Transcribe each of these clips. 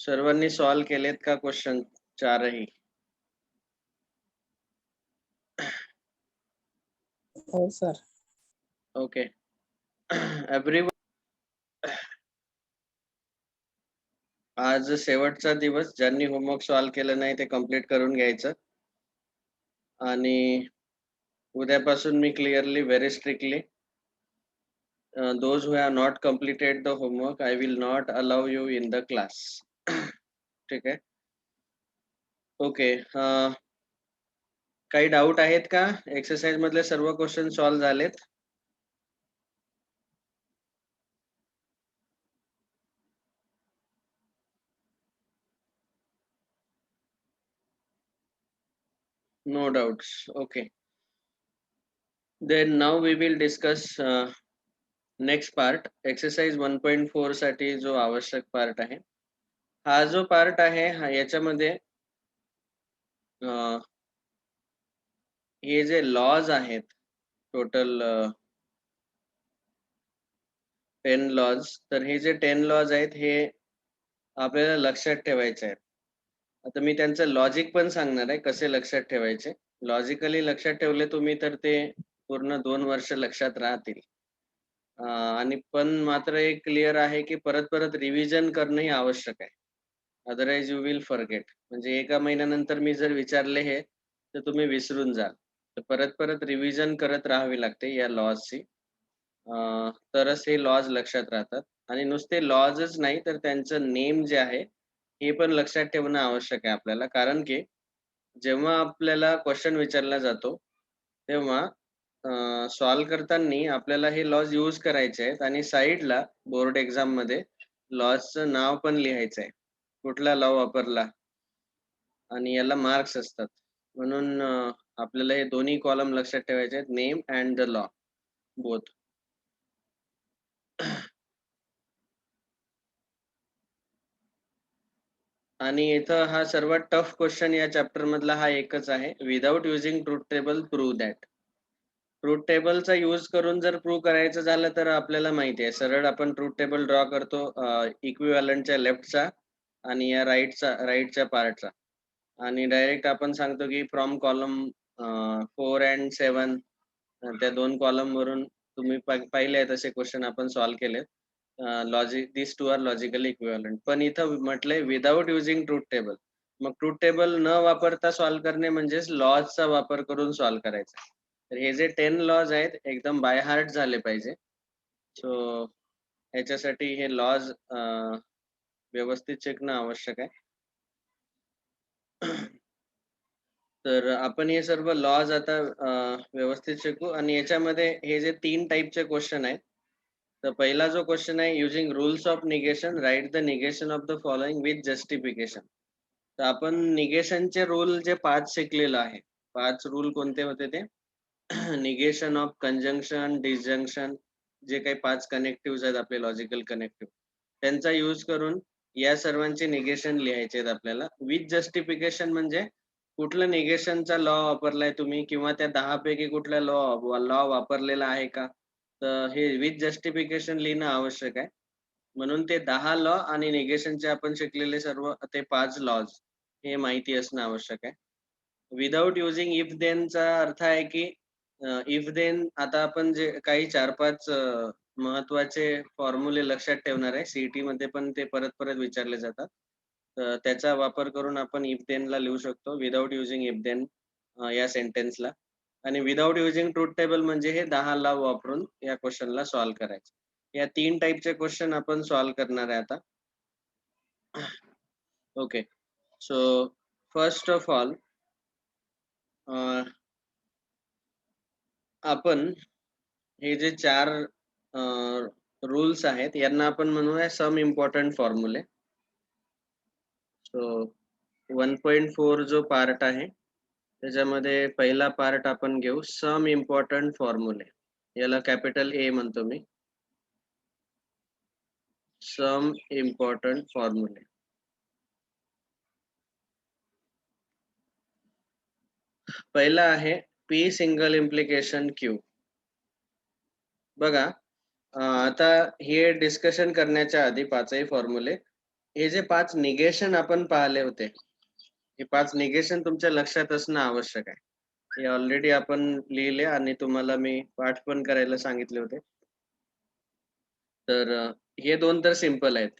सर्वांनी सॉल्व केलेत का क्वेश्चन चारही? हो सर. ओके. एव्हरीवन, आज शेवटचा दिवस. ज्यांनी होमवर्क सॉल्व केलं नाही ते कंप्लीट करून घ्यायचं. आणि उद्यापासून मी clearly, very strictly, those who have not completed the homework, I will not allow you in the class. ठीक आहे. ओके. काही डाऊट आहेत का? एक्सरसाइज मधले सर्व क्वेश्चन सॉल्व झालेत? No doubts. Okay. Then now we will discuss next part. Exercise 1.4 साठी जो आवश्यक पार्ट आहे, हा जो पार्ट आहे याच्यामध्ये हे जे लॉज आहेत, टोटल 10 लॉज, तर हे जे 10 लॉज आहेत हे आपल्याला लक्षात ठेवायचे आहेत. आता मी त्यांचं लॉजिक पण सांगणार आहे, कसे लक्षात ठेवायचे. लॉजिकली लक्षात ठेवले तुम्ही तर ते पूर्ण 2 वर्ष लक्षात राहतील. आणि पण मात्र एक क्लिअर आहे की परत परत रिव्हिजन करणंही आवश्यक आहे. Otherwise you will forget. म्हणजे एका महिन्यानंतर मी जर विचारले हे, तर तुम्ही विसरून जाल. तर परत परत रिव्हिजन करत राहावी लागते या लॉजची. तरच हे लॉज लक्षात राहतात. आणि नुसते लॉजच नाही तर त्यांचं नेम जे आहे हे पण लक्षात ठेवणं आवश्यक आहे आपल्याला. कारण की जेव्हा आपल्याला क्वेश्चन विचारला जातो तेव्हा सॉल्व करताना आपल्याला हे लॉज यूज करायचे आहेत आणि साईडला बोर्ड एक्झाम मध्ये लॉजचं नाव पण लिहायचं आहे, कुठला लॉ वापरला, आणि याला मार्क्स असतात. म्हणून आपल्याला हे दोन्ही कॉलम लक्षात ठेवायचे आहेत, name and the law, both. आणि इथं हा सर्वात टफ क्वेश्चन या चॅप्टर मधला हा एकच आहे, without using truth table prove that. Truth टेबलचा यूज करून जर प्रूव्ह करायचं झालं तर आपल्याला माहिती आहे, सरळ आपण ट्रूथ टेबल ड्रॉ करतो इक्विव्हॅलंटच्या लेफ्टचा आणि या राईटच्या पार्टचा, आणि डायरेक्ट आपण सांगतो की फ्रॉम कॉलम 4 अँड 7 त्या दोन कॉलम वरून तुम्ही पाहिले आहेत असे क्वेश्चन आपण सॉल्व केलेत. Logic, this two are logically equivalent. पण इथं म्हटलंय विदाउट युजिंग ट्रूथ टेबल. मग ट्रूथ टेबल न वापरता सॉल्व करणे म्हणजेच लॉजचा वापर करून सॉल्व करायचा. तर हे जे 10 लॉज आहेत एकदम बाय हार्ट झाले पाहिजे. सो ह्याच्यासाठी हे लॉज व्यवस्थित शिकणं आवश्यक आहे. तर आपण हे सर्व लॉज आता व्यवस्थित शिकू. आणि याच्यामध्ये हे जे 3 टाईपचे क्वेश्चन आहेत, तर पहिला जो क्वेश्चन आहे, using rules of negation write the negation of the following with justification. तर आपण निगेशनचे रूल जे 5 शिकलेलो आहे, 5 रूल कोणते होते ते? निगेशन ऑफ कंजंक्शन, डिसजंक्शन, जे काही 5 कनेक्टिव्ह आहेत आपले लॉजिकल कनेक्टिव्ह, त्यांचा यूज करून या सर्वांचे निगेशन लिहायचे आहेत आपल्याला. विथ जस्टिफिकेशन म्हणजे कुठलं निगेशनचा लॉ वापरलाय तुम्ही, किंवा त्या 10 पैकी कुठला लॉ वापरलेला आहे का, तर हे विथ जस्टिफिकेशन लिहिणं आवश्यक आहे. म्हणून ते 10 लॉ आणि निगेशनचे आपण शिकलेले सर्व ते 5 लॉज हे माहिती असणं आवश्यक आहे. विदाउट युजिंग इफ देन चा अर्थ आहे की इफ देन, आता आपण जे काही 4-5 महत्वाचे फॉर्म्युले लक्षात ठेवणार आहे, सीईटी मध्ये पण ते परत परत विचारले जातात. तर त्याचा वापर करून आपण इफ देन ला लिहू शकतो, विदाउट युजिंग इफ देन या सेंटेन्सला. आणि विदाउट युजिंग ट्रूथ टेबल म्हणजे हे 10 लॉ वापरून या क्वेश्चनला सॉल्व करायचं. या 3 टाईपचे क्वेश्चन आपण सॉल्व करणार आहे आता. Okay. So first of all आपण हे जे 4 रूल्स आहेत यांना आपण म्हणूया सम इम्पॉर्टंट फॉर्म्युले. सो 1.4 जो पार्ट आहे त्याच्यामध्ये पहिला पार्ट आपण घेऊ, सम इम्पॉर्टंट फॉर्म्युले. याला कॅपिटल ए म्हणतो मी, सम इम्पॉर्टंट फॉर्म्युले. पहिला आहे पी सिंगल इम्प्लिकेशन क्यू. बघा, आता हे डिस्कशन करण्याच्या आधी 5ही फॉर्म्युले हे जे 5 निगेशन आपण पाहिले होते, हे 5 निगेशन तुमच्या लक्षात असणं आवश्यक आहे. हे ऑलरेडी आपण लिहिले आणि तुम्हाला मी पाठ पण करायला सांगितले होते. तर हे 2 तर सिंपल आहेत.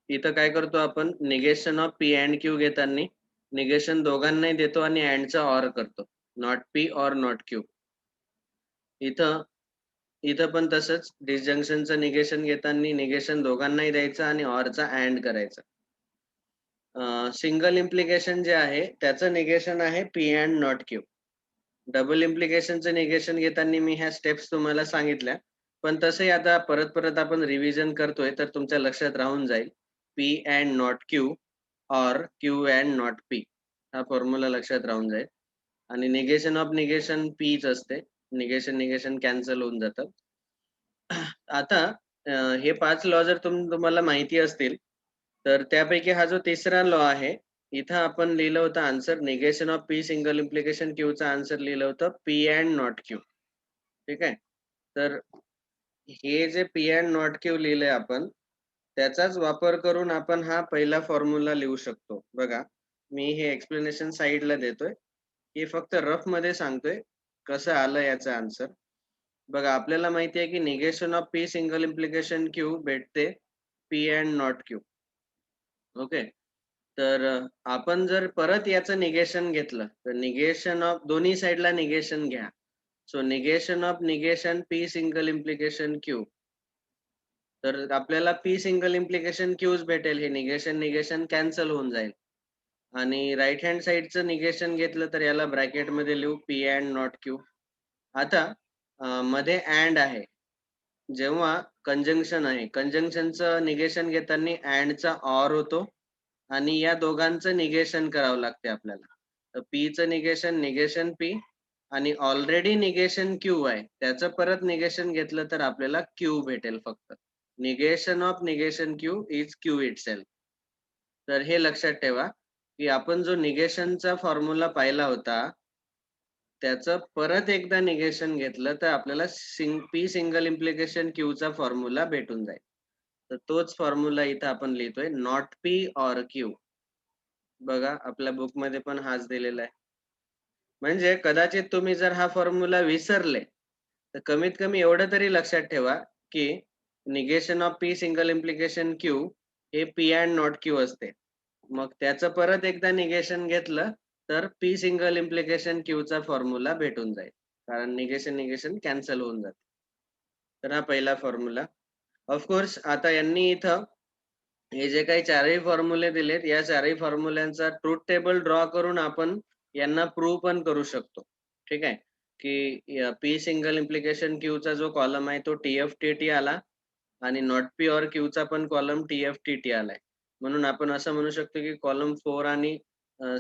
इथं काय करतो आपण negation of P end Q घेताना निगेशन दोघांनाही देतो आणि अँडचा ऑर करतो. Not P or not Q. इथं इथं पण तसंच डिसजंक्शनचं निगेशन घेताना निगेशन दोघांनाही द्यायचं आणि ऑरचा अँड करायचा. सिंगल इम्प्लिकेशन जे आहे त्याचं निगेशन आहे P and not Q. Double इम्प्लिकेशनचं निगेशन घेताना मी ह्या स्टेप्स तुम्हाला सांगितल्या. पण तसंही आता परत आपण रिव्हिजन करतोय तर तुमच्या लक्षात राहून जाईल. P and not Q or Q and not P हा फॉर्म्युला लक्षात राहून जाईल. आणि निगेशन ऑफ निगेशन पीच असते. निगेशन कॅन्सल होऊन जातं. आता हे 5 लॉ जर तुम्हाला माहिती असतील, तर त्यापैकी हा जो तिसरा लॉ आहे, इथं आपण लिहिलं होतं answer negation of P single implication क्यूचा आन्सर लिहिलं होतं पी अँड नॉट क्यू. ठीक आहे. तर हे J P and not Q लिहिलंय आपण, त्याचाच वापर करून आपण हा पहिला फॉर्म्युला लिहू शकतो. बघा, मी हे एक्सप्लेनेशन साइडला देतोय. हे फक्त रफमध्ये सांगतोय, कसं आलं याचा आन्सर. बघा, आपल्याला माहिती आहे की negation of P single implication Q भेटते P and not Q. Okay. तर आपण जर परत याचं निगेशन घेतलं, तर निगेशन ऑफ दोन्ही साइडला निगेशन घ्या. So negation of negation P single implication Q. तर आपल्याला पी सिंगल इम्प्लिकेशन क्यूज भेटेल. हे निगेशन कॅन्सल होऊन जाईल. आणि राइट हँड साइडचं निगेशन घेतलं तर याला ब्रॅकेटमध्ये लिहू पी अँड नॉट क्यू. आता मध्ये अँड आहे. जेव्हा कंजंक्शन आहे, कंजंक्शनचं निगेशन घेताना अँडचा ऑर होतो आणि या दोघांचं निगेशन करावं लागते आपल्याला. तर पीचं निगेशन पी आणि ऑलरेडी निगेशन क्यू आहे. त्याचं परत निगेशन घेतलं तर आपल्याला क्यू भेटेल फक्त. Negation of negation Q is Q itself. तर हे लक्षात ठेवा, की आपण जो निगेशनचा फॉर्म्युला पाहिला होता, त्याचं परत एकदा निगेशन घेतलं तर आपल्याला पी सिंगल इम्प्लिकेशन क्यूचा फॉर्म्युला भेटून जाईल. तर तोच फॉर्म्युला इथं आपण लिहितोय नॉट पी ऑर क्यू. बघा, आपल्या बुकमध्ये पण हाच दिलेला आहे. म्हणजे कदाचित तुम्ही जर हा फॉर्म्युला विसरले, तर कमीत कमी एवढं तरी लक्षात ठेवा, की negation of P single implication Q हे पी अँड नॉट क्यू असते. मग त्याचं परत एकदा निगेशन घेतलं तर पी सिंगल इम्प्लिकेशन क्यूचा फॉर्म्युला भेटून जाईल. कारण निगेशन कॅन्सल होऊन जाते. तर हा पहिला फॉर्म्युला. ऑफकोर्स आता यांनी इथं हे जे काही चारही फॉर्म्युले दिलेत, या चारही फॉर्म्युल्यांचा ट्रुथ टेबल ड्रॉ करून आपण यांना प्रूव्ह पण करू शकतो. ठीक आहे, की पी सिंगल इम्प्लिकेशन क्यूचा जो कॉलम आहे तो TFTT आला आणि नॉट पी ऑर क्यूचा पण कॉलम TFTT आलाय. म्हणून आपण असं म्हणू शकतो की कॉलम 4 आणि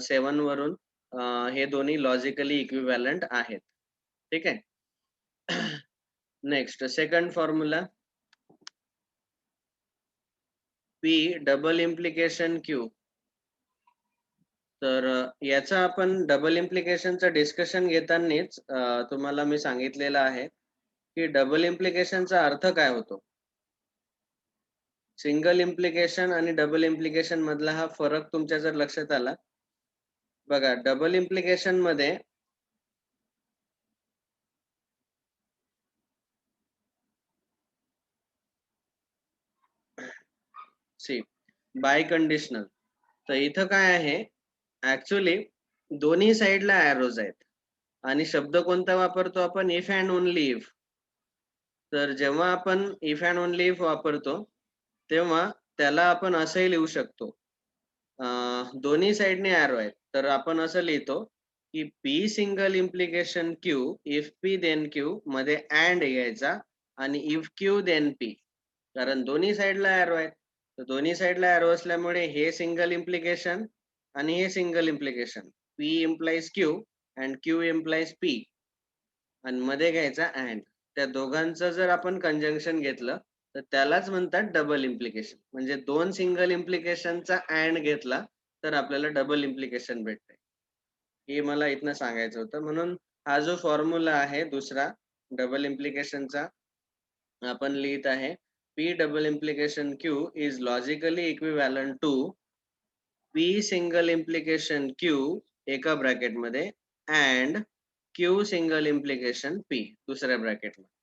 7 वरून हे दोन्ही लॉजिकली इक्विव्हॅलंट आहेत. ठीक आहे. Next second formula P double implication Q. तर याचं आपण डबल इम्प्लिकेशनचं डिस्कशन घेतानाच तुम्हाला मी सांगितलेलं आहे, की डबल इम्प्लिकेशनचा अर्थ काय होतो? सिंगल इम्प्लिकेशन आणि डबल इम्प्लिकेशन मधला हा फरक तुमच्या जर लक्षात आला, बघा डबल इम्प्लिकेशन मध्ये सी बाय कंडिशनल. तर इथं काय आहे, ऍक्च्युअली दोन्ही साइडला एरोज आहेत आणि शब्द कोणता वापरतो आपण? If and only if. तर जेव्हा आपण इफ अँड ओनली इफ वापरतो, तेव्हा त्याला आपण असंही लिहू शकतो. दोन्ही साइडने एरो आहेत. तर आपण असं लिहितो, की P single implication Q if P then Q मध्ये अँड घ्यायचा आणि इफ क्यू देन पी. कारण दोन्ही साइडला एरो आहेत. तर दोन्ही साइडला एरो असल्यामुळे हे सिंगल इम्प्लिकेशन आणि हे single implication. P implies Q and Q implies P आणि मध्ये घ्यायचा अँड. त्या दोघांचं जर आपण कंजंक्शन घेतलं तर त्यालाच म्हणतात डबल इम्प्लिकेशन. म्हणजे दोन सिंगल इम्प्लिकेशनचा अँड घेतला तर आपल्याला डबल इम्प्लिकेशन भेटते. हे मला इथनं सांगायचं होतं. म्हणून हा जो फॉर्म्युला आहे दुसरा डबल इम्प्लिकेशनचा आपण लिहित आहे P double implication Q is logically equivalent to P single implication Q एका ब्रॅकेट मध्ये and Q single implication P दुसऱ्या ब्रॅकेट मध्ये.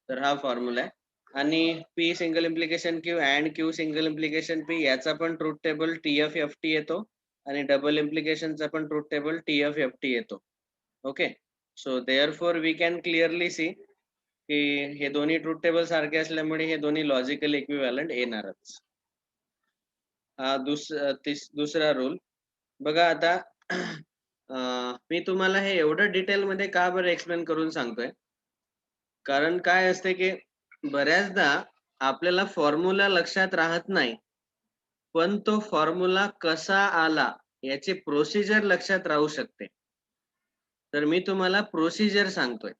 तर हा फॉर्म्युला आहे. आणि P single implication Q and Q single implication P याचा पण ट्रूथ टेबल TF-FT येतो आणि डबल इम्प्लिकेशनचा पण ट्रूथ टेबल TF-FT येतो. Okay, so therefore we can clearly see की हे दोन्ही ट्रूथ टेबल सारखे असल्यामुळे हे दोन्ही लॉजिकल इक्विव्हॅलंट येणारच. हा दुसरा रूल बघा. आता मी तुम्हाला हे एवढं डिटेल मध्ये का बरं एक्सप्लेन करून सांगतोय, कारण काय असते की बऱ्याचदा आपल्याला फॉर्म्युला लक्षात राहत नाही, पण तो फॉर्म्युला कसा आला याची प्रोसिजर लक्षात राहू शकते. तर मी तुम्हाला प्रोसिजर सांगतोय.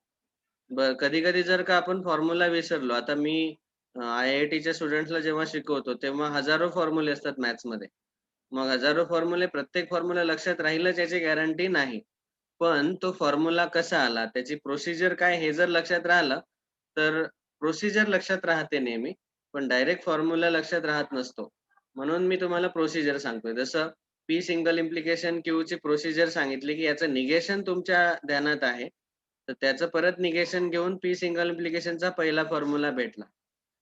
कधी कधी जर का आपण फॉर्म्युला विसरलो, आता मी IIT स्टुडंट्सला जेव्हा शिकवतो तेव्हा हजारो फॉर्म्युले असतात मॅथ्स मध्ये. मग हजारो फॉर्म्युले, प्रत्येक फॉर्म्युला लक्षात राहीलच याची गॅरंटी नाही, पण तो फॉर्म्युला कसा आला, त्याची प्रोसिजर काय हे जर लक्षात राहिलं तर प्रोसिजर लक्षात राहते नेहमी, पण डायरेक्ट फॉर्म्युला लक्षात राहत नसतो. म्हणून मी तुम्हाला प्रोसिजर सांगतोय. जसं P सिंगल इम्प्लिकेशन Q ची प्रोसिजर सांगितली की याचं निगेशन तुमच्या ध्यानात आहे, तर त्याचं परत निगेशन घेऊन P सिंगल इम्प्लिकेशनचा पहिला फॉर्म्युला भेटला.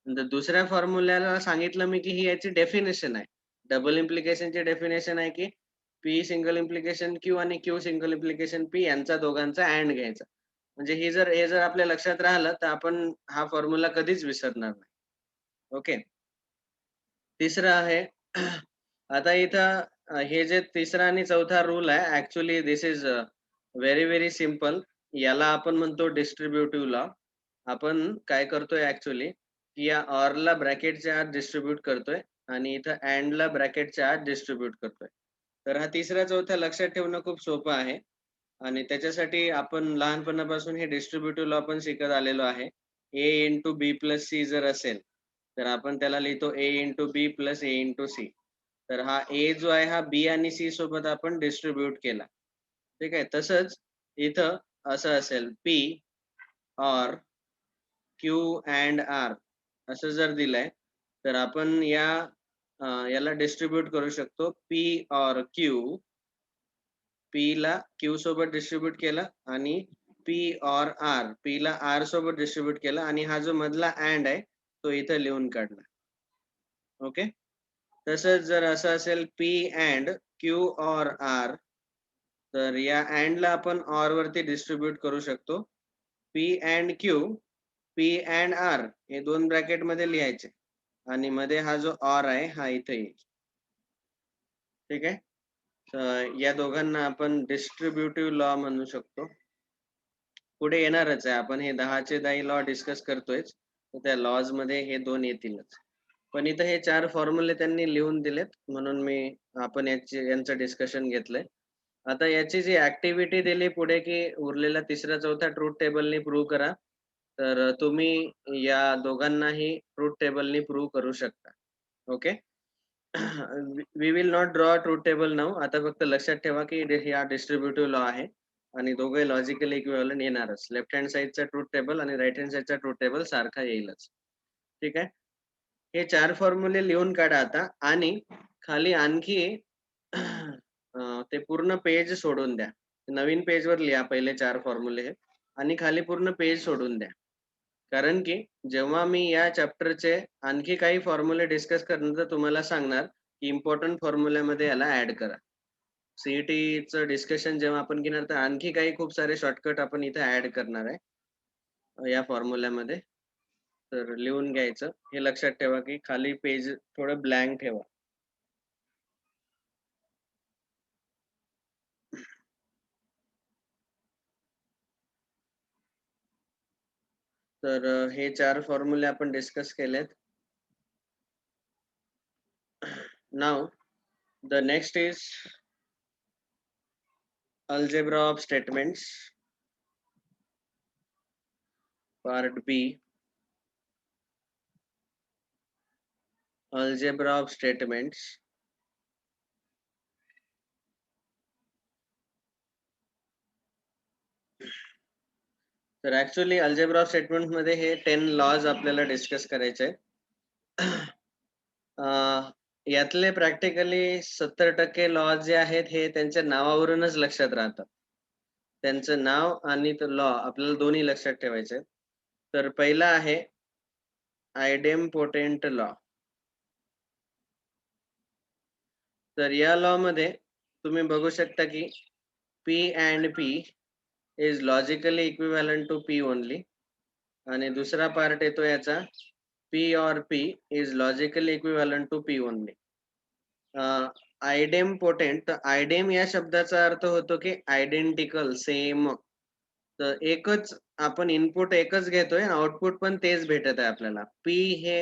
नंतर दुसऱ्या फॉर्म्युल्याला सांगितलं मी की ही याची डेफिनेशन आहे. डबल इम्प्लिकेशनची डेफिनेशन आहे की P सिंगल इम्प्लिकेशन Q आणि Q सिंगल इम्प्लिकेशन P यांचा दोघांचा अँड घ्यायचा. म्हणजे हे जर आपल्या लक्षात राहिलं तर आपण हा फॉर्म्युला कधीच विसरणार नाही. ओके, तिसरं आहे आता इथं हे जे तिसरा आणि चौथा रूल आहे, actually this is very simple. याला आपण म्हणतो डिस्ट्रीब्युटिव्ह लॉ. आपण काय करतोय ऍक्च्युली की या ऑरला ब्रॅकेटच्या आत डिस्ट्रीब्यूट करतोय आणि इथं अँडला ब्रॅकेटच्या आत डिस्ट्रीब्यूट करतोय. तर हा तिसरा चौथा लक्षात ठेवणं खूप सोपं आहे आणि त्याच्यासाठी आपण लहानपणापासून हे डिस्ट्रीब्युटिव्ह लॉ पण शिकत आलेलो आहे. A into B plus C जर असेल तर आपण त्याला लिहितो A into B plus A into C. तर हा A जो आहे हा B आणि C सोबत आपण डिस्ट्रीब्यूट केला. ठीक आहे, तसंच इथं असं असेल P और Q अँड R असं जर दिलंय तर आपण याला डिस्ट्रीब्यूट करू शकतो. P और Q, P ला Q सोबत डिस्ट्रीब्यूट केला आणि P और R, P ला R सोबत डिस्ट्रीब्यूट केला आणि हा जो मधला अँड आहे तो इथं लिहून काढला. ओके, तसंच जर असं असेल P अँड Q और R, तर या अँड ला आपण OR वरती डिस्ट्रीब्यूट करू शकतो. P and Q, P and R हे दोन ब्रॅकेट मध्ये लिहायचे आणि मध्ये हा जो OR आहे हा इथे येईल. ठीक आहे, या दोघांना आपण डिस्ट्रीब्युटिव्ह लॉ म्हणू शकतो. पुढे येणारच आहे, आपण हे 10चे 10 लॉ डिस्कस करतोय, तर त्या लॉज मध्ये हे दोन येतीलच. पण इथं हे 4 फॉर्म्युले त्यांनी लिहून दिलेत म्हणून आपण यांचं डिस्कशन घेतलंय. आता याची जी ऍक्टिव्हिटी दिली पुढे की उरलेला तिसरा चौथा ट्रूथ टेबलनी प्रूव्ह करा, तर तुम्ही या दोघांनाही ट्रूथ टेबलनी प्रूव्ह करू शकता. Okay, we will not draw truth table now. आता फक्त लक्षात ठेवा की हा डिस्ट्रीब्युटिव्ह लॉ आहे आणि दोघे लॉजिकली इक्विव्हॅलंट येणारच. लेफ्ट हँड साइडचा ट्रूथ टेबल आणि राईट हँड साइडचा ट्रूथ टेबल सारखा येईलच. ठीक आहे, हे 4 फॉर्म्युले लिहून काढा आता आणि खाली आणखी ते पूर्ण पेज सोडून द्या. नवीन पेजवर लिहा पहिले 4 फॉर्म्युले आणि खाली पूर्ण पेज सोडून द्या. कारण की जेव्हा मी या चॅप्टरचे आणखी काही फॉर्म्युले डिस्कस करणार तर तुम्हाला सांगणार की इम्पॉर्टंट फॉर्म्युल्यामध्ये याला ऍड करा. सीईटीचं डिस्कशन जेव्हा आपण घेणार तर आणखी काही खूप सारे शॉर्टकट आपण इथे ऍड करणार आहे या फॉर्म्युल्यामध्ये. तर लिहून घ्यायचं. हे लक्षात ठेवा की खाली पेज थोडं ब्लँक ठेवा. तर हे 4 फॉर्म्युले आपण डिस्कस केलेत. Now the next is algebra of statements, part B. algebra of statements. तर ऍक्च्युअली अल्जेब्रा ऑफ स्टेटमेंट मध्ये हे 10 लॉज आपल्याला डिस्कस करायचे आहेत. यातले प्रॅक्टिकली 70% लॉ जे आहेत हे त्यांच्या नावावरूनच लक्षात राहतात. त्यांचं नाव आणि तो लॉ आपल्याला दोन्ही लक्षात ठेवायचे आहेत. तर पहिला आहे आयडेम्पोटेंट लॉ. तर या लॉमध्ये तुम्ही बघू शकता की P and P is logically equivalent to P only. आणि दुसरा पार्ट येतो याचा P or P is logically equivalent to P only. आयडेम्पोटेंट, तर आयडेम या शब्दाचा अर्थ होतो की आयडेंटिकल, सेम. तर एकच आपण इनपुट एकच घेतोय, आउटपुट पण तेच भेटत आहे आपल्याला. P हे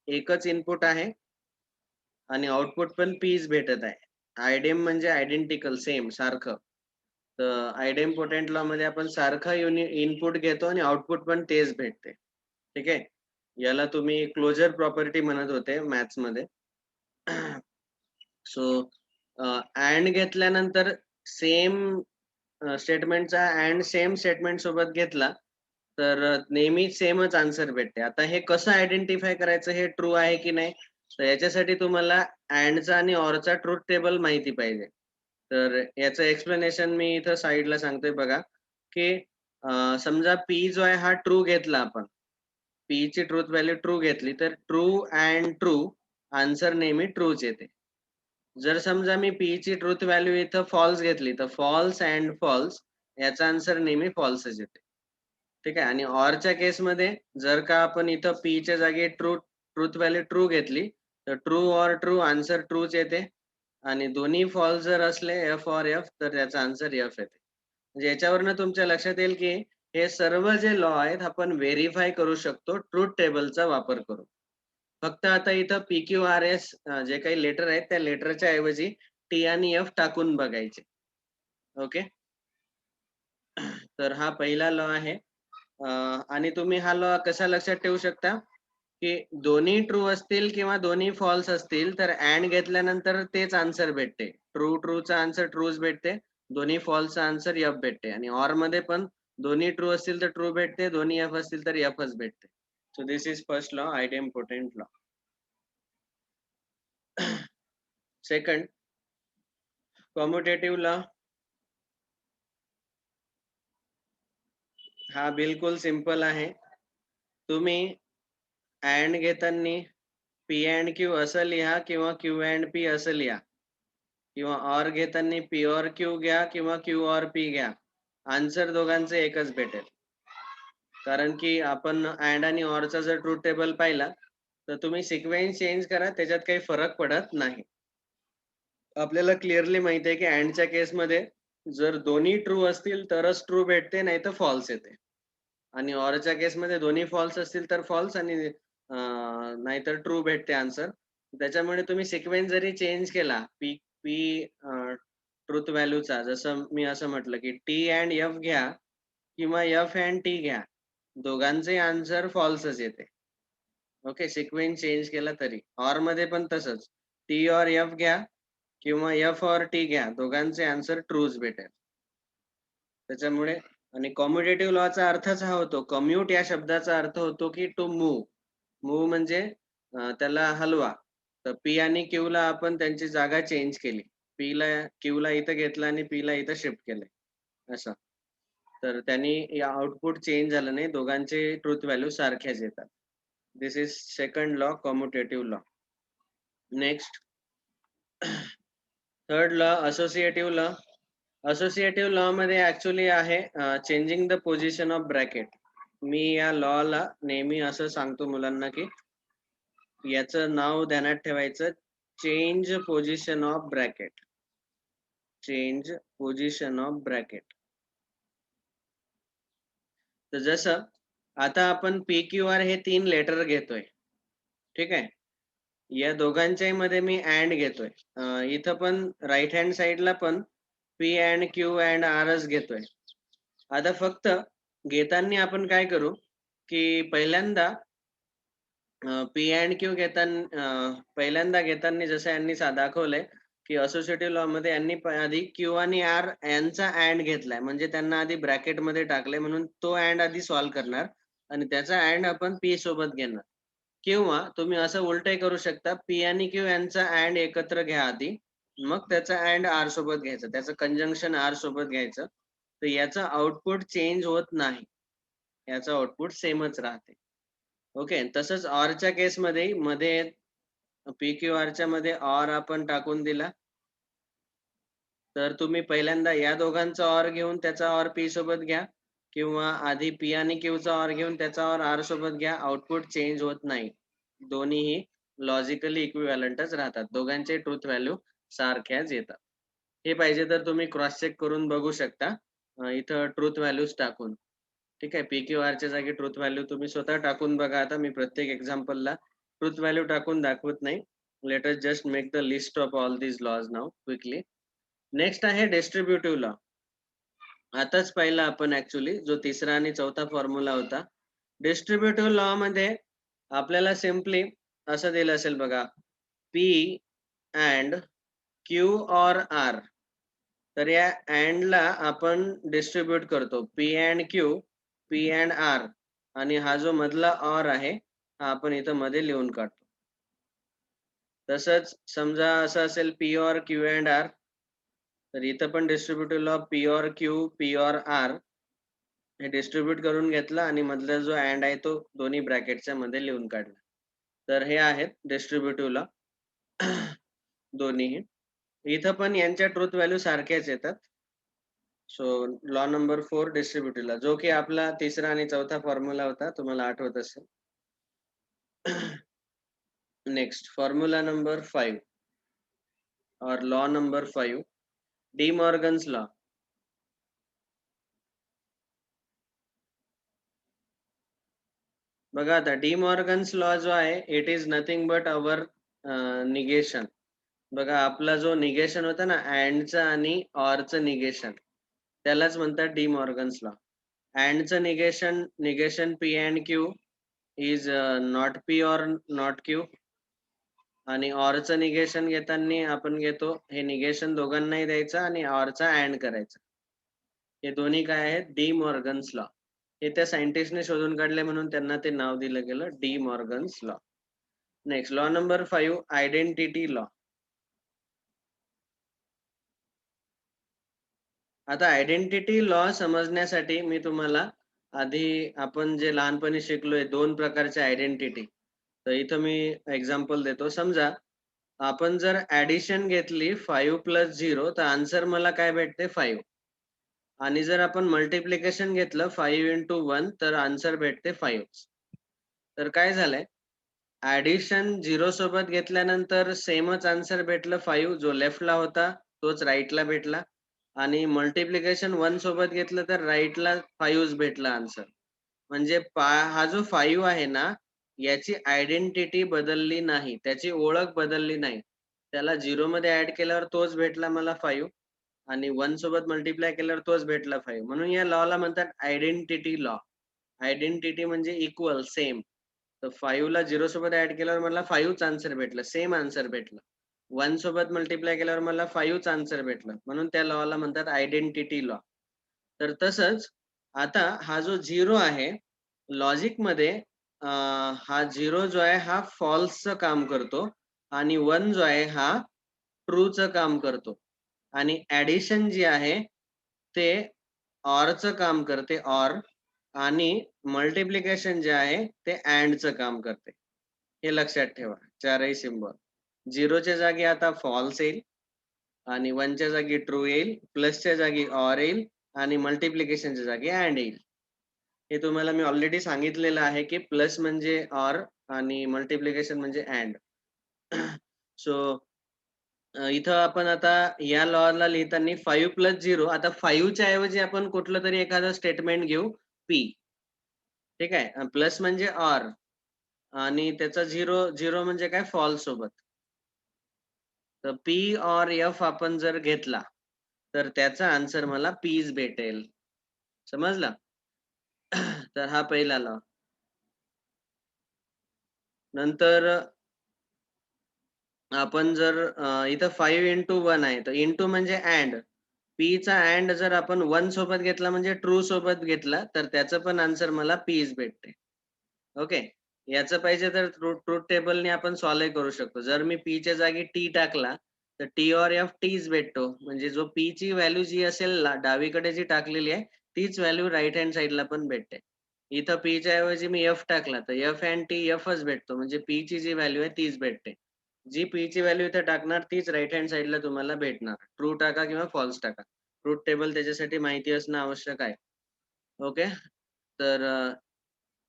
एकच इनपुट आहे आणि आउटपुट पण Pच भेटत आहे. आयडेम म्हणजे आयडेंटिकल, सेम, सारखं. तर आयडेम्पोटेंट लॉ मध्ये आपण सारखं इनपुट घेतो आणि आउटपुट पण तेच भेटते. ठीक आहे. याला तुम्ही क्लोजर प्रॉपर्टी म्हणत होते मॅथ्स मध्ये. सो अँड घेतल्यानंतर सेम स्टेटमेंटचा अँड सेम स्टेटमेंट सोबत घेतला तर नेहमी सेमच आन्सर भेटते. आता हे कसं आयडेंटिफाय करायचं, हे ट्रू आहे की नाही, तर याच्यासाठी तुम्हाला अँडचा आणि ऑरचा ट्रूथ टेबल माहिती पाहिजे. तर याचं एक्सप्लेनेशन मी इथं साइडला सांगतोय बघा, की समजा पी जो आहे हा ट्रू घेतला आपण, पी ची ट्रूथ व्हॅल्यू ट्रू घेतली, तर ट्रू अँड ट्रू आन्सर नेहमी ट्रूच येते. जर समजा मी पी ची ट्रूथ व्हॅल्यू इथं फॉल्स घेतली, तर फॉल्स अँड फॉल्स याचा आन्सर नेहमी फॉल्सच येते. ठीक आहे. आणि ऑरच्या केसमध्ये जर का आपण इथं पी च्या जागी ट्रूथ व्हॅल्यू ट्रू घेतली, तर ट्रू ऑर ट्रू आन्सर ट्रूच येते. आणि दोन्ही फॉल्स जर असले एफ ऑर एफ, तर त्याचा आन्सर एफ येते. म्हणजे याच्यावरनं तुमच्या लक्षात येईल की हे सर्व जे लॉ आहेत आपण व्हेरीफाय करू शकतो ट्रूथ टेबलचा वापर करून. फक्त आता इथं पी क्यू आर एस जे काही लेटर आहेत त्या लेटरच्या ऐवजी टी आणि एफ टाकून बघायचे. ओके. तर हा पहिला लॉ आहे. आणि तुम्ही हा लॉ कसा लक्षात ठेवू शकता, की दोन्ही ट्रू असतील किंवा दोन्ही फॉल्स असतील तर अँड घेतल्यानंतर तेच आन्सर भेटते. ट्रूचा आन्सर ट्रूच भेटते, दोन्ही फॉल्सचा आन्सर एफ भेटते. आणि ऑर मध्ये पण दोन्ही ट्रू असतील तर ट्रू भेटते, दोन्ही एफ असतील तर एफच भेटते. So this is first law, idempotent law. Second, commutative law. हा बिलकुल सिंपल आहे. तुम्ही अँड घेताना पी अँड क्यू असं लिहा किंवा क्यू अँड पी असं लिहा, किंवा ऑर घेताना पी ऑर क्यू घ्या किंवा क्यू ऑर पी घ्या, आन्सर दोघांचे एकच भेटेल. कारण की आपण अँड आणि ऑरचा जर ट्रूथ टेबल पाहिला तर तुम्ही सिक्वेन्स चेंज करा, त्याच्यात काही फरक पडत नाही. आपल्याला क्लिअरली माहिती आहे की अँडच्या केसमध्ये जर दोन्ही ट्रू असतील तरच ट्रू भेटते, नाही तर फॉल्स येते. आणि ऑरच्या केसमध्ये दोन्ही फॉल्स असतील तर फॉल्स आणि नाहीतर ट्रू भेटते आन्सर. त्याच्यामुळे तुम्ही सिक्वेन्स जरी चेंज केला पी पी ट्रूथ व्हॅल्यूचा, जसं मी असं म्हटलं की टी अँड एफ घ्या किंवा एफ अँड टी घ्या, दोघांचे आन्सर फॉल्सच येते. ओके. सिक्वेन्स चेंज केला तरी. ऑर मध्ये पण तसंच, टी ऑर एफ घ्या किंवा एफ ऑर टी घ्या, दोघांचे आन्सर ट्रूच भेटेल. त्याच्यामुळे आणि कॉम्युटेटिव्ह लॉचा अर्थच हा होतो, कम्यूट या शब्दाचा अर्थ होतो की टू मूव्ह. मूव्ह म्हणजे त्याला हलवा. तर पी आणि क्यू ला आपण त्यांची जागा चेंज केली. क्यू ला इथं घेतलं आणि पी ला इथं शिफ्ट केलंय असं. तर त्यांनी या आउटपुट चेंज झालं नाही, दोघांचे ट्रूथ व्हॅल्यू सारख्याच येतात. This is second law, commutative law. Next, third law, associative law. Associative law मध्ये ऍक्च्युली आहे changing the position of bracket. मी या लॉ ला नेहमी असं सांगतो मुलांना की याचं नाव ध्यानात ठेवायचं, change position of bracket. Change position of bracket. तर जसं आता आपण पी क्यू आर हे 3 लेटर घेतोय. ठीक आहे. या दोघांच्याही मध्ये मी अँड घेतोय. इथं पण राईट हँड साइडला पण पी अँड क्यू अँड आरच घेतोय. आता फक्त घेताना आपण काय करू, की पहिल्यांदा पी अँड क्यू पहिल्यांदा घेताना जसं यांनी दाखवलंय, की असोसिएटिव्ह लॉ मध्ये यांनी आधी क्यू आणि आर यांचा अँड घेतलाय, म्हणजे त्यांना आधी ब्रॅकेट मध्ये टाकले, म्हणून तो अँड आधी सॉल्व्ह करणार आणि त्याचा अँड आपण पी सोबत घेणार. किंवा तुम्ही असं उलटही करू शकता, पी आणि क्यू यांचा अँड एकत्र घ्या आधी, मग त्याचा अँड आर सोबत घ्यायचं, त्याचं कंजंक्शन आर सोबत घ्यायचं. तर याचं आउटपुट चेंज होत नाही, याचं आउटपुट सेमच राहते. ओके. तसंच ऑरच्या केसमध्ये मध्ये पी क्यू आरच्या मध्ये ऑर आपण टाकून दिला, तर तुम्ही पहिल्यांदा या दोघांचा ऑर घेऊन त्याचा ऑर पी सोबत घ्या, किंवा आधी पी आणि क्यूचा ऑर घेऊन त्याचा ऑर आर सोबत घ्या. आउटपुट चेंज होत नाही. दोन्हीही लॉजिकली इक्विव्हॅलंटच राहतात. दोघांचे ट्रुथ व्हॅल्यू सारख्याच येतात. हे पाहिजे तर तुम्ही क्रॉस चेक करून बघू शकता, इथं ट्रुथ व्हॅल्यूज टाकून. ठीक आहे. पी क्यू आरच्या जागी ट्रुथ व्हॅल्यू तुम्ही स्वतः टाकून बघा. आता मी प्रत्येक एक्झाम्पलला ट्रुथ व्हॅल्यू टाकून दाखवत नाही. Let us just make the list of all these laws now quickly. Next आहे डिस्ट्रिब्युटिव्ह लॉ. आताच पाहिला आपण ऍक्च्युली, जो तिसरा आणि चौथा फॉर्म्युला होता. डिस्ट्रिब्युटिव्ह लॉ मध्ये आपल्याला सिम्पली असं दिलं असेल बघा, P and Q or R. तर या अँडला आपण डिस्ट्रीब्यूट करतो, P and Q, P and R, आणि हा जो मधला ऑर आहे हा आपण इथं मध्ये लिहून काढतो. तसंच समजा असं असेल P or Q and R, तर इथं पण distributive law P or Q, P or R हे डिस्ट्रीब्यूट करून घेतला आणि मधला जो अँड आहे तो दोन्ही ब्रॅकेटच्या मध्ये लिहून काढला. तर हे आहेत डिस्ट्रिब्युटिव्ह लॉ दोन्हीही. इथं पण यांच्या ट्रुथ व्हॅल्यू सारख्याच येतात. सो लॉ नंबर 4 डिस्ट्रिब्युटिव्ह लॉ, जो की आपला तिसरा आणि चौथा फॉर्म्युला होता, तुम्हाला आठवत असेल. नेक्स्ट फॉर्म्युला नंबर 5 और law number 5, D Morgan's law. बघा आता डी मॉर्गन्स लॉ जो आहे, it is nothing but our negation. बघा आपला जो निगेशन होता ना, अँडचं आणि ऑरचं निगेशन, त्यालाच म्हणतात डी मॉर्गन्स लॉ. अँडचं negation P and Q is not P or not Q, आणि ऑरचं निगेशन घेताना आपण घेतो हे निगेशन दोघांनाही द्यायचं आणि ऑरचा अँड करायचा. हे दोन्ही काय आहेत, डी मॉर्गन्स लॉ. हे त्या सायंटिस्टने शोधून काढले म्हणून त्यांना ते नाव दिलं गेलं, D Morgan's law. Next law number 5, identity law. आता आयडेंटिटी लॉ समजण्यासाठी मी तुम्हाला आधी आपण जे लहानपणी शिकलोय 2 प्रकारचे आयडेंटिटी, तर इथं मी एक्झाम्पल देतो. समजा आपण जर ऍडिशन घेतली 5 + 0, तर आन्सर मला काय भेटते 5. आणि जर आपण मल्टिप्लिकेशन घेतलं 5 × 1, तर आन्सर भेटते 5. तर काय झालंय, ऍडिशन 0 सोबत घेतल्यानंतर सेमच आन्सर भेटलं 5, जो लेफ्टला होता तोच राईटला भेटला. आणि मल्टिप्लिकेशन 1 सोबत घेतलं तर राईटला 5च भेटला आन्सर. म्हणजे हा जो 5 आहे ना, याची आयडेंटिटी बदलली नाही, त्याची ओळख बदलली नाही. त्याला 0 मध्ये ऍड केल्यावर तोच भेटला मला 5, आणि 1 सोबत मल्टिप्लाय केल्यावर तोच भेटला 5. म्हणून या लॉला म्हणतात आयडेंटिटी लॉ. आयडेंटिटी म्हणजे इक्वल, सेम. तर 5 ला 0 सोबत ऍड केल्यावर मला 5च आन्सर भेटलं, सेम आन्सर भेटलं. 1 सोबत मल्टिप्लाय केल्यावर मला 5च आन्सर भेटलं, म्हणून त्या लॉला म्हणतात आयडेंटिटी लॉ. तर तसंच आता हा जो 0 आहे, लॉजिकमध्ये हा 0 जो आहे हा फॉल्सचं काम करतो, आणि 1 जो आहे हा ट्रूचं काम करतो. आणि ऍडिशन जी आहे ते ऑरचं काम करते, ऑर. आणि मल्टिप्लिकेशन जे आहे ते अँडचं काम करते. हे लक्षात ठेवा, चारही सिम्बॉल. 0च्या जागी आता फॉल्स येईल, आणि 1च्या जागी ट्रू येईल, प्लसच्या जागी ऑर येईल, आणि मल्टिप्लिकेशनच्या जागी अँड येईल. हे तुम्हाला मी ऑलरेडी सांगितलेलं आहे की प्लस म्हणजे ऑर आणि मल्टिप्लिकेशन म्हणजे अँड. सो इथं आपण आता या लॉला लिहिताना 5 + 0, आता 5 च्या ऐवजी आपण कुठलं तरी एखादं स्टेटमेंट घेऊ, पी. ठीक आहे. प्लस म्हणजे ऑर, आणि त्याचा 0 म्हणजे काय, फॉल्स सोबत. तर पी ऑर एफ आपण जर घेतला तर त्याचा आन्सर मला पीज भेटेल. समजला? तर हा पहिला लॉ. नंतर आपण जर इथं 5 × 1 आहे, तर इंटू म्हणजे अँड. पी चा अँड जर आपण 1 सोबत घेतला म्हणजे ट्रू सोबत घेतला, तर त्याचं पण आन्सर मला पीज भेटते. ओके. याचं पाहिजे तर ट्रूथ टेबलने आपण सॉल्व्ह करू शकतो. जर मी P च्या जागी T टाकला, तर T or F Tच भेटतो. म्हणजे जो P ची व्हॅल्यू जी असेल डावीकडे जी टाकलेली आहे, तीच व्हॅल्यू राइट हँड साइडला पण भेटते. इथं P च्या ऐवजी मी F टाकला, तर F and T Fच भेटतो. म्हणजे P ची जी व्हॅल्यू आहे तीच भेटते. जी P ची व्हॅल्यू इथे टाकणार तीच राइट हँड साइडला तुम्हाला भेटणार. ट्रू टाका किंवा फॉल्स टाका. ट्रूथ टेबल त्याच्यासाठी माहिती असणं आवश्यक आहे. ओके. तर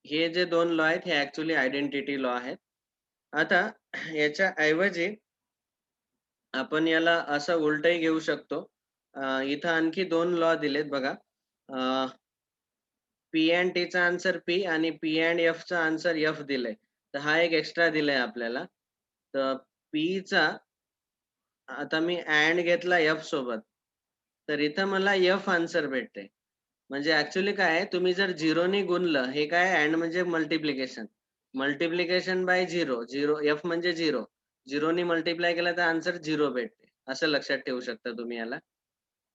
हे जे 2 लॉ आहेत हे ऍक्च्युली आयडेंटिटी लॉ आहेत. आता याच्या ऐवजी आपण याला असं उलटही घेऊ शकतो. इथं आणखी 2 लॉ दिलेत बघा. P and Tचा आन्सर P आणि P and Fचा आन्सर F दिलंय. तर हा एक एक्स्ट्रा दिलाय आपल्याला. तर Pचा आता मी AND घेतला F सोबत. तर इथं मला F आन्सर भेटते. म्हणजे ॲक्चुअली काय आहे, तुम्ही जर 0 ने गुणलं, हे काय AND म्हणजे मल्टिप्लिकेशन. मल्टिप्लिकेशन बाय 0, 0 F म्हणजे 0. 0 ने मल्टिप्लाय केलं तर आन्सर 0 भेटते. असं लक्षात ठेवू शकता तुम्ही याला.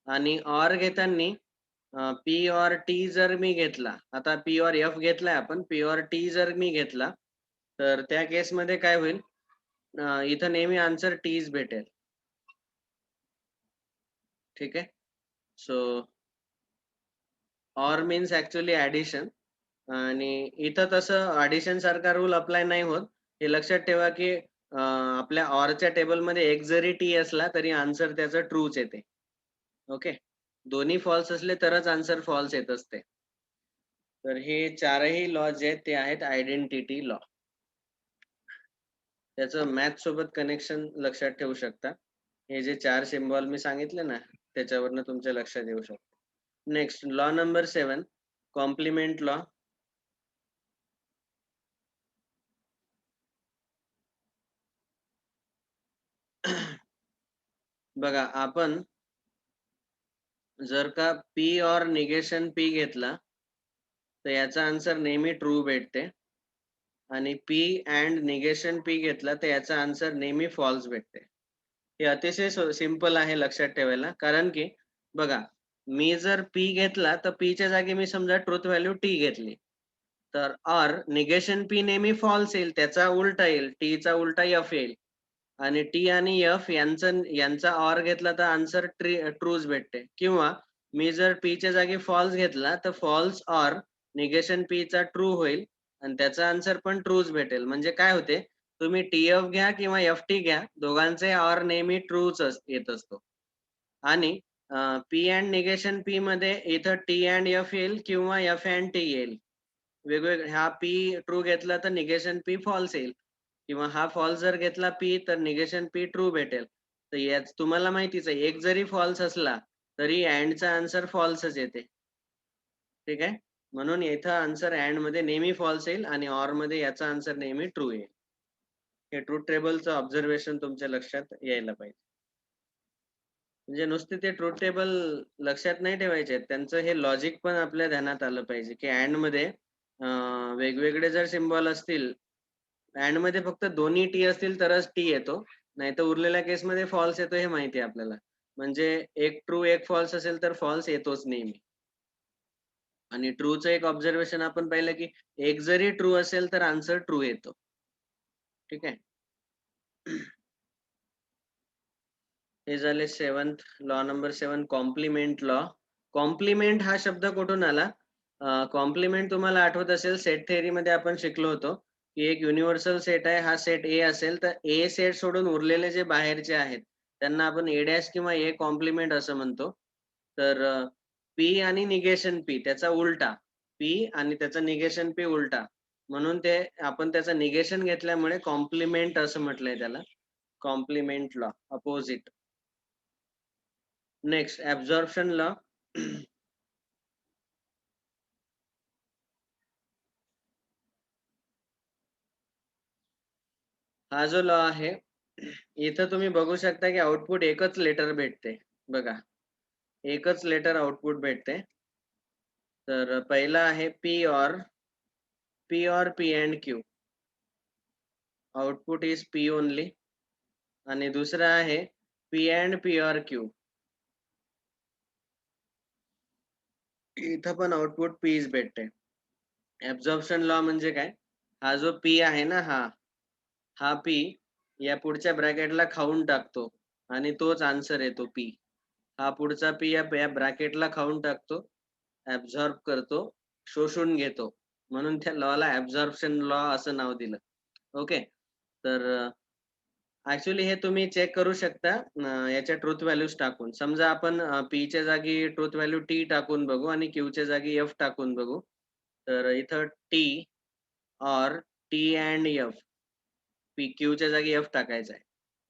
आणि OR घेताना P or T जर मी घेतला, आता P or F घेतलाय आपण, P or T जर मी घेतला, तर त्या केसमध्ये काय होईल, इथं नेहमी आन्सर Tच भेटेल. ठीक आहे. So OR means actually addition आणि इथं तसं ॲडिशन सारखा रूल अप्लाय नाही होत. हे लक्षात ठेवा, की आपल्या ORच्या टेबलमध्ये एक जरी T असला तरी आन्सर त्याचं ट्रूच येते. ओके. दोन्ही फॉल्स असले तरच आन्सर फॉल्स येत असते. तर हे 4ही लॉ जे आहेत ते आहेत आयडेंटिटी लॉ. त्याचं मॅथ सोबत कनेक्शन लक्षात ठेवू शकता. हे जे 4 सिम्बॉल मी सांगितले ना, त्याच्यावरनं तुमच्या लक्षात येऊ शकतं. Next law number 7 complement law. बघा आपण जर का P or निगेशन P घेतला, तर याचा आन्सर नेहमी ट्रू भेटते. आणि P and निगेशन P घेतला, तर याचा आन्सर नेहमी फॉल्स भेटते. हे अतिशय सिंपल आहे लक्षात ठेवायला. कारण की बघा, मी जर P घेतला, तर P च्या जागी मी समजा ट्रुथ व्हॅल्यू T घेतली. तर ऑर निगेशन P नेहमी फॉल्स येईल, त्याचा उलटा येईल. Tचा उलटा F येईल. आणि T आणि F यांचा OR घेतला तर आन्सर ट्रूच भेटते. किंवा मी जर P च्या जागी फॉल्स घेतला, तर फॉल्स OR निगेशन P चा ट्रू होईल आणि त्याचा आन्सर पण ट्रूच भेटेल. म्हणजे काय होते, तुम्ही TF घ्या किंवा FT घ्या, दोघांचे OR नेहमी ट्रूच येत असतो. आणि P and निगेशन P मध्ये इथं T and F येईल किंवा F and T येईल. वेगवेगळे हा P ट्रू घेतला तर निगेशन P फॉल्स येईल किंवा हा फॉल्स जर घेतला P तर निगेशन P ट्रू भेटेल. तर याच तुम्हाला माहितीच आहे, एक जरी फॉल्स असला तरी ANDचा आन्सर फॉल्सच येते. ठीक आहे. म्हणून इथं आन्सर AND मध्ये नेहमी फॉल्स येईल आणि OR मध्ये याचा आन्सर नेहमी ट्रू येईल. हे ट्रूथ टेबलचं ऑब्झर्वेशन तुमच्या लक्षात यायला पाहिजे. म्हणजे नुसते ते ट्रूथ टेबल लक्षात नाही ठेवायचे आहेत. त्यांचं हे लॉजिक पण आपल्या ध्यानात आलं पाहिजे, की AND मध्ये वेगवेगळे जर सिम्बॉल असतील, AND मध्ये फक्त दोन्ही T असतील तरच T येतो. नाहीतर उरलेल्या केसमध्ये फॉल्स येतो हे माहिती आहे आपल्याला. म्हणजे एक ट्रू एक फॉल्स असेल तर फॉल्स येतोच नेहमी. आणि ट्रूचं एक ऑब्झर्वेशन आपण पाहिलं, की एक जरी ट्रू असेल तर आन्सर ट्रू येतो. ठीक आहे. हे झाले 7th law number 7 complement law. Complement हा शब्द कुठून आला? कॉम्प्लिमेंट तुम्हाला आठवत असेल सेट थिअरीमध्ये आपण शिकलो होतो, की एक युनिव्हर्सल सेट आहे. हा सेट A असेल तर A सेट सोडून उरलेले जे बाहेरचे आहेत, त्यांना आपण A डॅश किंवा A कॉम्प्लिमेंट असं म्हणतो. तर P आणि निगेशन P त्याचा उलटा. P आणि त्याचं निगेशन P उलटा. म्हणून ते आपण त्याचं निगेशन घेतल्यामुळे कॉम्प्लिमेंट असं म्हटलंय त्याला. Complement law, opposite. Next absorption law. हा जो लॉ आहे, इथं तुम्ही बघू शकता की आउटपुट एकच लेटर भेटते. बघा, एकच लेटर आउटपुट भेटते. तर पहिला आहे P and Q. Output is P only. आणि दुसरा आहे P and P or Q. इथं पण आउटपुट Pच भेटते. ॲब्झॉर्प्शन लॉ म्हणजे काय? हा जो पी आहे ना, हा पी या पुढच्या ब्रॅकेटला खाऊन टाकतो आणि तोच आन्सर येतो पी. हा पुढचा पी या ब्रॅकेटला खाऊन टाकतो, ॲब्सॉर्ब करतो, शोषून घेतो. म्हणून त्या लॉला ॲब्सॉर्प्शन लॉ असं नाव दिलं. ओके. तर ॲक्चुअली हे तुम्ही चेक करू शकता याच्या ट्रुथ व्हॅल्यूज टाकून. समजा आपण पीच्या जागी ट्रुथ व्हॅल्यू टी टाकून बघू आणि क्यूच्या जागी एफ टाकून बघू. तर इथं T or T and F, P क्यूच्या जागी एफ टाकायचा आहे.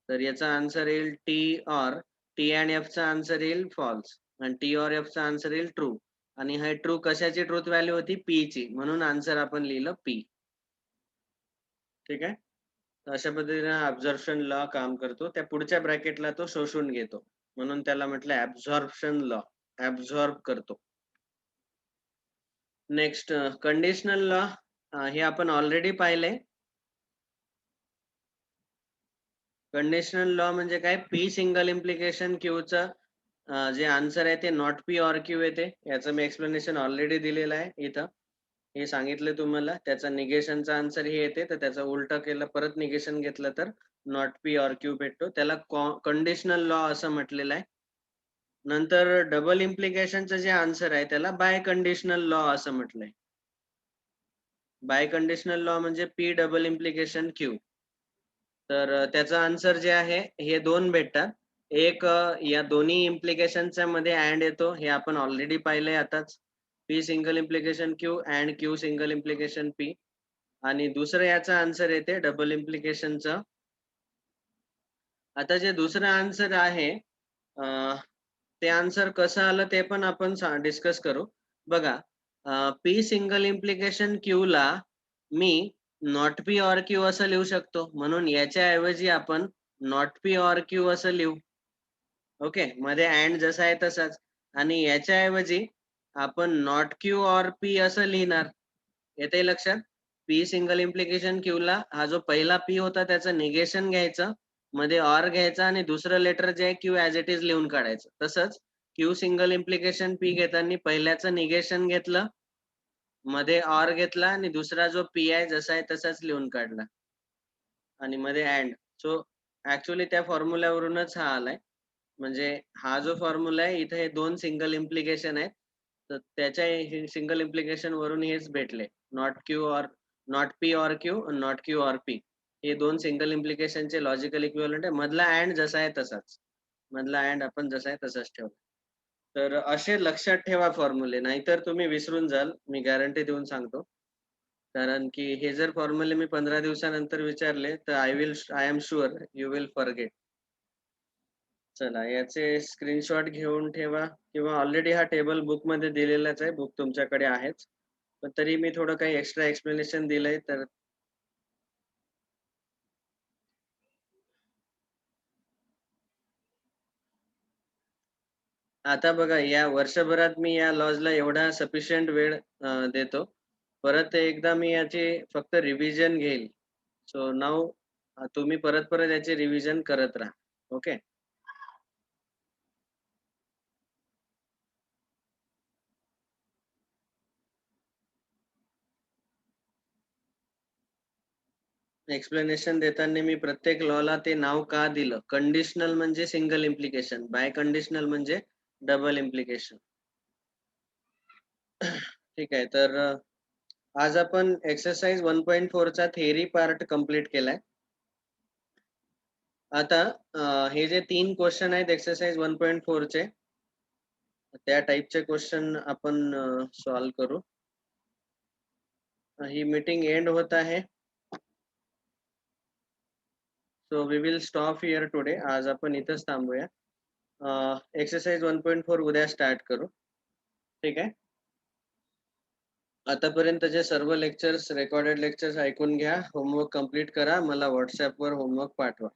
तर याचा आन्सर येईल टी ऑर टी अँड एफचा आन्सर येईल फॉल्स आणि टी ऑर एफचा आन्सर येईल ट्रू. आणि हे ट्रू कशाची ट्रुथ व्हॅल्यू होती? पी ची. म्हणून आन्सर आपण लिहिलं पी. ठीक आहे. अशा पद्धतीने ॲब्झॉर्प्शन लॉ काम करतो. त्या पुढच्या ब्रॅकेटला तो शोषून घेतो. म्हणून त्याला म्हटलं ॲब्झॉर्प्शन लॉ. ॲब्झॉर्ब करतो. नेक्स्ट कंडिशनल लॉ हे आपण ऑलरेडी पाहिलंय. कंडिशनल लॉ म्हणजे काय? पी सिंगल इम्प्लिकेशन क्यूचं जे आन्सर आहे ते नॉट पी ऑर क्यू येते. याचं मी एक्सप्लेनेशन ऑलरेडी दिलेलं आहे इथं. हे सांगितलं तुम्हाला. त्याचा निगेशनचा आन्सर हे येते, तर त्याचं उलटं केलं, परत निगेशन घेतलं तर नॉट पी ऑर क्यू भेटतो. त्याला कंडिशनल लॉ असं म्हटलेलं आहे. नंतर डबल इम्प्लिकेशनचं जे आन्सर आहे त्याला बाय कंडिशनल लॉ असं म्हटलंय. बाय कंडिशनल लॉ म्हणजे पी डबल इम्प्लिकेशन क्यू. तर त्याचं आन्सर जे आहे हे 2 भेटतात. एक या दोन्ही इम्प्लिकेशनच्या मध्ये अँड येतो, हे आपण ऑलरेडी पाहिलंय आताच. P single implication Q and Q single implication P. आणि दुसरं याचा आन्सर येते डबल इम्प्लिकेशनचं. आता जे दुसरं आन्सर आहे ते आन्सर कसं आलं ते पण आपण डिस्कस करू. बघा, पी सिंगल इम्प्लिकेशन क्यूला मी नॉट पी ऑर क्यू असं लिहू शकतो. म्हणून याच्या ऐवजी आपण नॉट पी ऑर क्यू असं लिहू. ओके. मध्ये अँड जसा आहे तसाच. आणि याच्या ऐवजी आपण नॉट क्यू ऑर पी असं लिहिणार. येतंय लक्षात? पी सिंगल इम्प्लिकेशन क्यूला हा जो पहिला पी होता त्याचं निगेशन घ्यायचं, मध्ये ऑर घ्यायचा आणि दुसरं लेटर जे आहे क्यू ॲज इट इज लिहून काढायचं. तसंच क्यू सिंगल इम्प्लिकेशन पी घेताना पहिल्याचं निगेशन घेतलं, मध्ये ऑर घेतला आणि दुसरा जो पी आहे जसा आहे तसाच लिहून काढला आणि मध्ये अँड. सो ॲक्चुअली त्या फॉर्म्युल्यावरूनच हा आलाय. म्हणजे हा जो फॉर्म्युला आहे इथे हे 2 सिंगल इम्प्लिकेशन आहेत. तर त्याच्या सिंगल इम्प्लिकेशन वरून हेच भेटले. Not Q or not P or Q, not Q or P. हे 2 सिंगल इम्प्लिकेशनचे लॉजिकल इक्विव्हॅलंट आहे. मधला अँड जसा आहे तसाच. मधला अँड आपण जसा आहे तसाच ठेवला. तर असे लक्षात ठेवा फॉर्म्युले, नाहीतर तुम्ही विसरून जाल. मी गॅरंटी देऊन सांगतो. कारण की हे जर फॉर्म्युले मी 15 दिवसानंतर विचारले, तर I am sure you will forget. चला, याचे स्क्रीनशॉट घेऊन ठेवा किंवा ऑलरेडी हा टेबल बुकमध्ये दिलेलाच आहे. बुक तुमच्याकडे आहेच. पण तरी मी थोडं काही एक्स्ट्रा एक्सप्लेनेशन दिलंय. तर आता बघा, या वर्षभरात मी या लॉजला एवढा सफिशियंट वेळ देतो. परत एकदा मी याची फक्त रिव्हिजन घेईल. सो नाऊ तुम्ही परत याची रिव्हिजन करत राहा. ओके. एक्सप्लेनेशन देताना मी प्रत्येक लॉला ते नाव का दिलं? कंडिशनल म्हणजे सिंगल इम्प्लिकेशन, बाय कंडिशनल म्हणजे डबल इम्प्लिकेशन. ठीक आहे. तर आज आपण एक्सरसाइज 1.4 चा थिअरी पार्ट कंप्लीट केलाय. आता हे जे 3 क्वेश्चन आहेत एक्सरसाइज 1.4 चे, त्या टाइपचे क्वेश्चन आपण सॉल्व्ह करू. ही मीटिंग एंड होत आहे. So we will stop here today. आज आपण इथंच थांबूया. एक्सरसाइज 1.4 उद्या स्टार्ट करू. ठीक आहे. आतापर्यंतचे सर्व लेक्चर्स, रेकॉर्डेड लेक्चर्स ऐकून घ्या. होमवर्क कंप्लीट करा. मला WhatsAppवर होमवर्क पाठवा.